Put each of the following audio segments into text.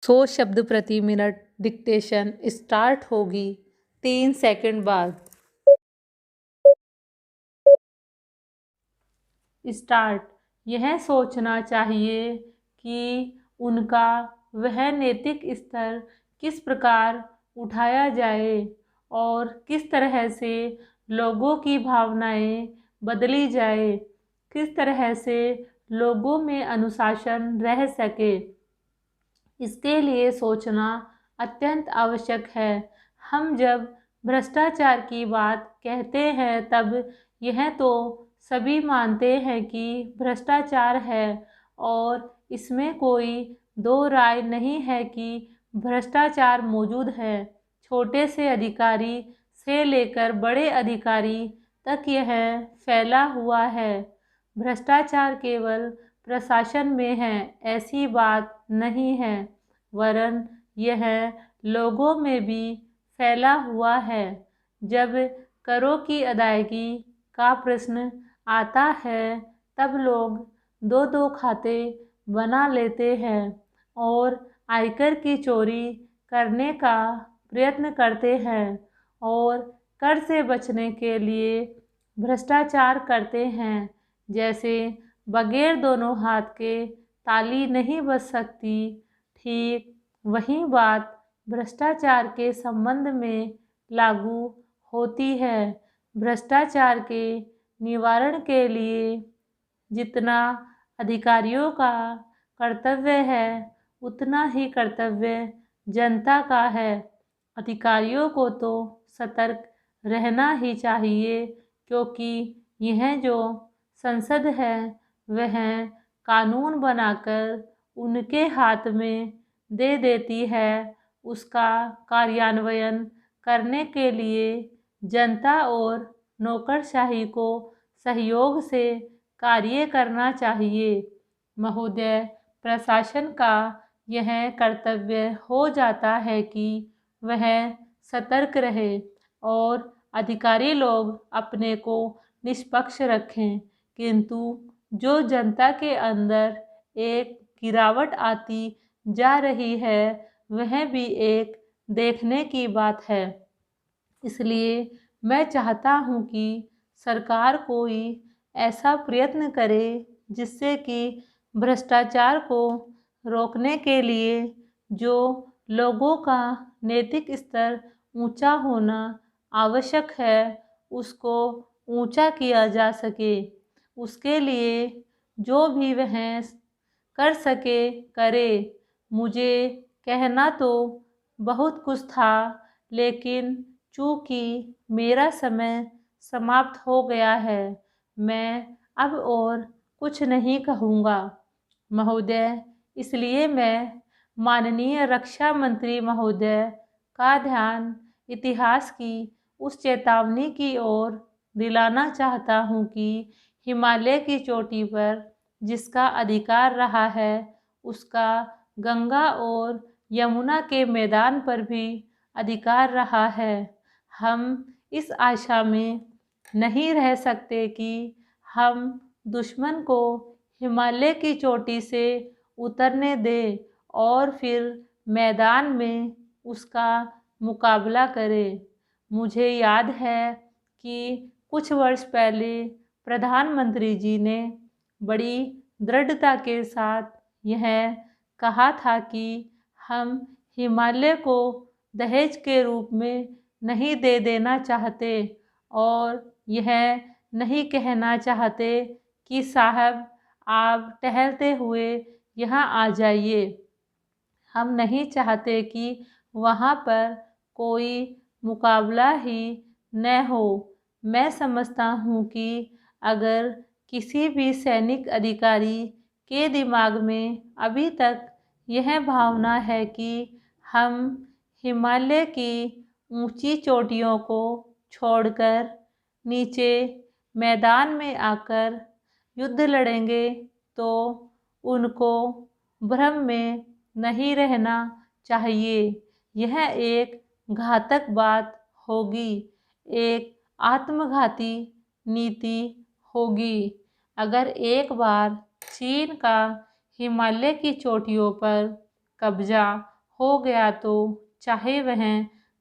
100 शब्द प्रति minute dictation start होगी 3 सेकंड बाद। स्टार्ट। यह सोचना चाहिए कि उनका वह नैतिक स्तर किस प्रकार उठाया जाए और किस तरह से लोगों की भावनाएं बदली जाए, किस तरह से लोगों में अनुशासन रह सके। इसके लिए सोचना अत्यंत आवश्यक है। हम जब भ्रष्टाचार की बात कहते हैं तब यह तो सभी मानते हैं कि भ्रष्टाचार है और इसमें कोई दो राय नहीं है कि भ्रष्टाचार मौजूद है। छोटे से अधिकारी से लेकर बड़े अधिकारी तक यह फैला हुआ है। भ्रष्टाचार केवल प्रशासन में है ऐसी बात नहीं है, वरन यह लोगों में भी फैला हुआ है। जब करों की अदायगी का प्रश्न आता है तब लोग दो दो खाते बना लेते हैं और आयकर की चोरी करने का प्रयत्न करते हैं और कर से बचने के लिए भ्रष्टाचार करते हैं। जैसे बगैर दोनों हाथ के ताली नहीं बज सकती, ठीक वही बात भ्रष्टाचार के संबंध में लागू होती है। भ्रष्टाचार के निवारण के लिए जितना अधिकारियों का कर्तव्य है उतना ही कर्तव्य जनता का है। अधिकारियों को तो सतर्क रहना ही चाहिए, क्योंकि यह जो संसद है वह कानून बनाकर उनके हाथ में दे देती है। उसका कार्यान्वयन करने के लिए जनता और नौकरशाही को सहयोग से कार्य करना चाहिए। महोदय, प्रशासन का यह कर्तव्य हो जाता है कि वह सतर्क रहे और अधिकारी लोग अपने को निष्पक्ष रखें, किंतु जो जनता के अंदर एक गिरावट आती जा रही है वह भी एक देखने की बात है। इसलिए मैं चाहता हूँ कि सरकार कोई ऐसा प्रयत्न करे जिससे कि भ्रष्टाचार को रोकने के लिए जो लोगों का नैतिक स्तर ऊंचा होना आवश्यक है उसको ऊंचा किया जा सके। उसके लिए जो भी वह कर सके करे। मुझे कहना तो बहुत कुछ था, लेकिन चूंकि मेरा समय समाप्त हो गया है, मैं अब और कुछ नहीं कहूँगा। महोदय, इसलिए मैं माननीय रक्षा मंत्री महोदय का ध्यान इतिहास की उस चेतावनी की ओर दिलाना चाहता हूँ कि हिमालय की चोटी पर जिसका अधिकार रहा है उसका गंगा और यमुना के मैदान पर भी अधिकार रहा है। हम इस आशा में नहीं रह सकते कि हम दुश्मन को हिमालय की चोटी से उतरने दें और फिर मैदान में उसका मुकाबला करें। मुझे याद है कि कुछ वर्ष पहले प्रधानमंत्री जी ने बड़ी दृढ़ता के साथ यह कहा था कि हम हिमालय को दहेज के रूप में नहीं दे देना चाहते और यह नहीं कहना चाहते कि साहब आप टहलते हुए यहाँ आ जाइए। हम नहीं चाहते कि वहाँ पर कोई मुकाबला ही न हो। मैं समझता हूँ कि अगर किसी भी सैनिक अधिकारी के दिमाग में अभी तक यह भावना है कि हम हिमालय की ऊंची चोटियों को छोड़कर नीचे मैदान में आकर युद्ध लड़ेंगे, तो उनको भ्रम में नहीं रहना चाहिए। यह एक घातक बात होगी, एक आत्मघाती नीति होगी। अगर एक बार चीन का हिमालय की चोटियों पर कब्जा हो गया तो चाहे वह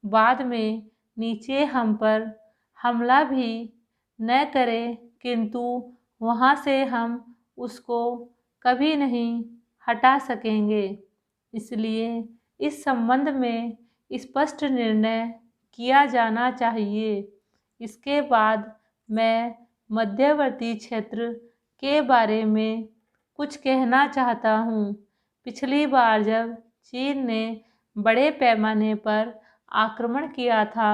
बाद में नीचे हम पर हमला भी न करे, किंतु वहाँ से हम उसको कभी नहीं हटा सकेंगे। इसलिए इस संबंध में स्पष्ट निर्णय किया जाना चाहिए। इसके बाद मैं मध्यवर्ती क्षेत्र के बारे में कुछ कहना चाहता हूँ। पिछली बार जब चीन ने बड़े पैमाने पर आक्रमण किया था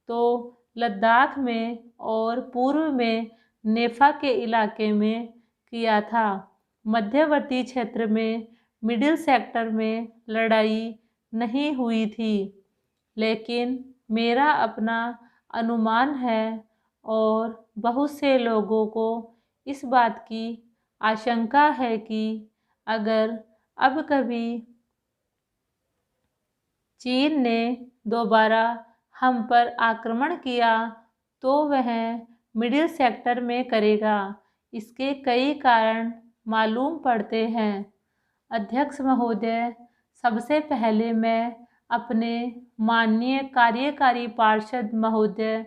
तो लद्दाख में और पूर्व में नेफा के इलाके में किया था। मध्यवर्ती क्षेत्र में मिडिल सेक्टर में लड़ाई नहीं हुई थी, लेकिन मेरा अपना अनुमान है और बहुत से लोगों को इस बात की आशंका है कि अगर अब कभी चीन ने दोबारा हम पर आक्रमण किया तो वह मिडिल सेक्टर में करेगा। इसके कई कारण मालूम पड़ते हैं। अध्यक्ष महोदय, सबसे पहले मैं अपने माननीय कार्यकारी पार्षद महोदय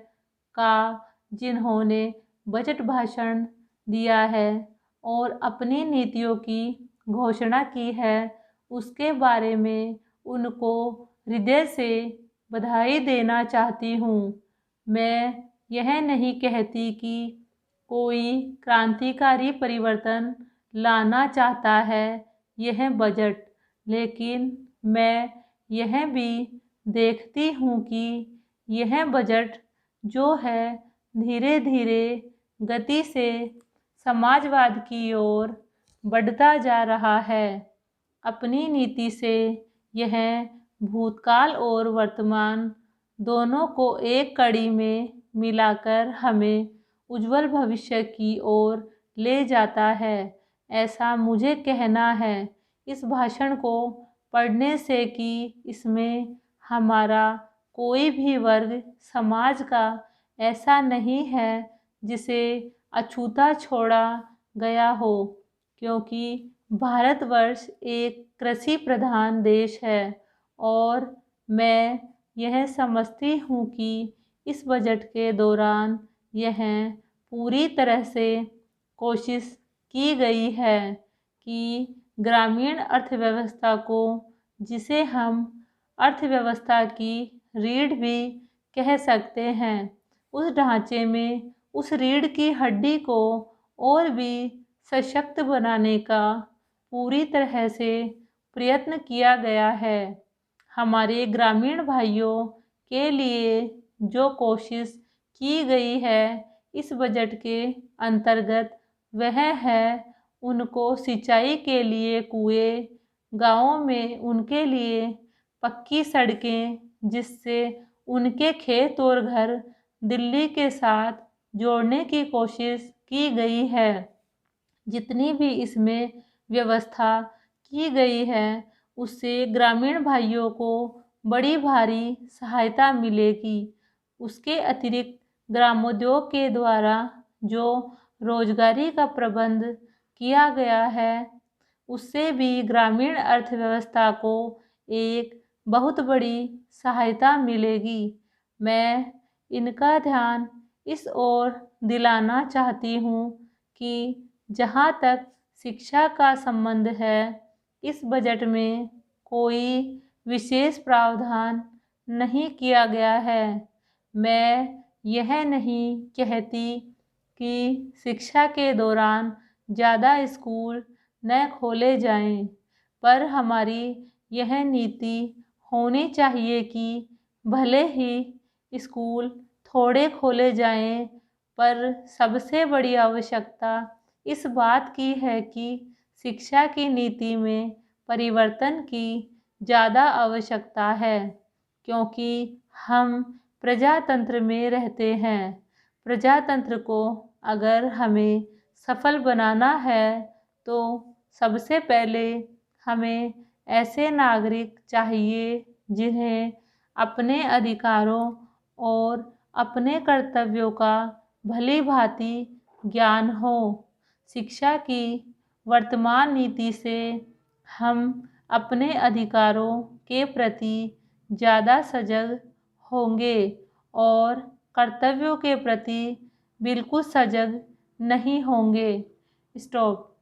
का, जिन्होंने बजट भाषण दिया है और अपनी नीतियों की घोषणा की है, उसके बारे में उनको हृदय से बधाई देना चाहती हूँ। मैं यह नहीं कहती कि कोई क्रांतिकारी परिवर्तन लाना चाहता है यह बजट, लेकिन मैं यह भी देखती हूँ कि यह बजट जो है धीरे धीरे गति से समाजवाद की ओर बढ़ता जा रहा है। अपनी नीति से यह भूतकाल और वर्तमान दोनों को एक कड़ी में मिलाकर हमें उज्जवल भविष्य की ओर ले जाता है, ऐसा मुझे कहना है। इस भाषण को पढ़ने से कि इसमें हमारा कोई भी वर्ग समाज का ऐसा नहीं है जिसे अछूता छोड़ा गया हो, क्योंकि भारतवर्ष एक कृषि प्रधान देश है और मैं यह समझती हूँ कि इस बजट के दौरान यह पूरी तरह से कोशिश की गई है कि ग्रामीण अर्थव्यवस्था को, जिसे हम अर्थव्यवस्था की रीढ़ भी कह सकते हैं, उस ढांचे में उस रीढ़ की हड्डी को और भी सशक्त बनाने का पूरी तरह से प्रयत्न किया गया है। हमारे ग्रामीण भाइयों के लिए जो कोशिश की गई है इस बजट के अंतर्गत, वह है उनको सिंचाई के लिए कुएं, गाँवों में उनके लिए पक्की सड़कें, जिससे उनके खेत और घर दिल्ली के साथ जोड़ने की कोशिश की गई है। जितनी भी इसमें व्यवस्था की गई है उससे ग्रामीण भाइयों को बड़ी भारी सहायता मिलेगी। उसके अतिरिक्त ग्रामोद्योग के द्वारा जो रोजगारी का प्रबंध किया गया है उससे भी ग्रामीण अर्थव्यवस्था को एक बहुत बड़ी सहायता मिलेगी। मैं इनका ध्यान इस ओर दिलाना चाहती हूँ कि जहाँ तक शिक्षा का संबंध है, इस बजट में कोई विशेष प्रावधान नहीं किया गया है। मैं यह नहीं कहती कि शिक्षा के दौरान ज़्यादा स्कूल न खोले जाएं, पर हमारी यह नीति होनी चाहिए कि भले ही स्कूल थोड़े खोले जाएं, पर सबसे बड़ी आवश्यकता इस बात की है कि शिक्षा की नीति में परिवर्तन की ज़्यादा आवश्यकता है, क्योंकि हम प्रजातंत्र में रहते हैं। प्रजातंत्र को अगर हमें सफल बनाना है तो सबसे पहले हमें ऐसे नागरिक चाहिए जिन्हें अपने अधिकारों और अपने कर्तव्यों का भली भांति ज्ञान हो। शिक्षा की वर्तमान नीति से हम अपने अधिकारों के प्रति ज़्यादा सजग होंगे और कर्तव्यों के प्रति बिल्कुल सजग नहीं होंगे। स्टॉप।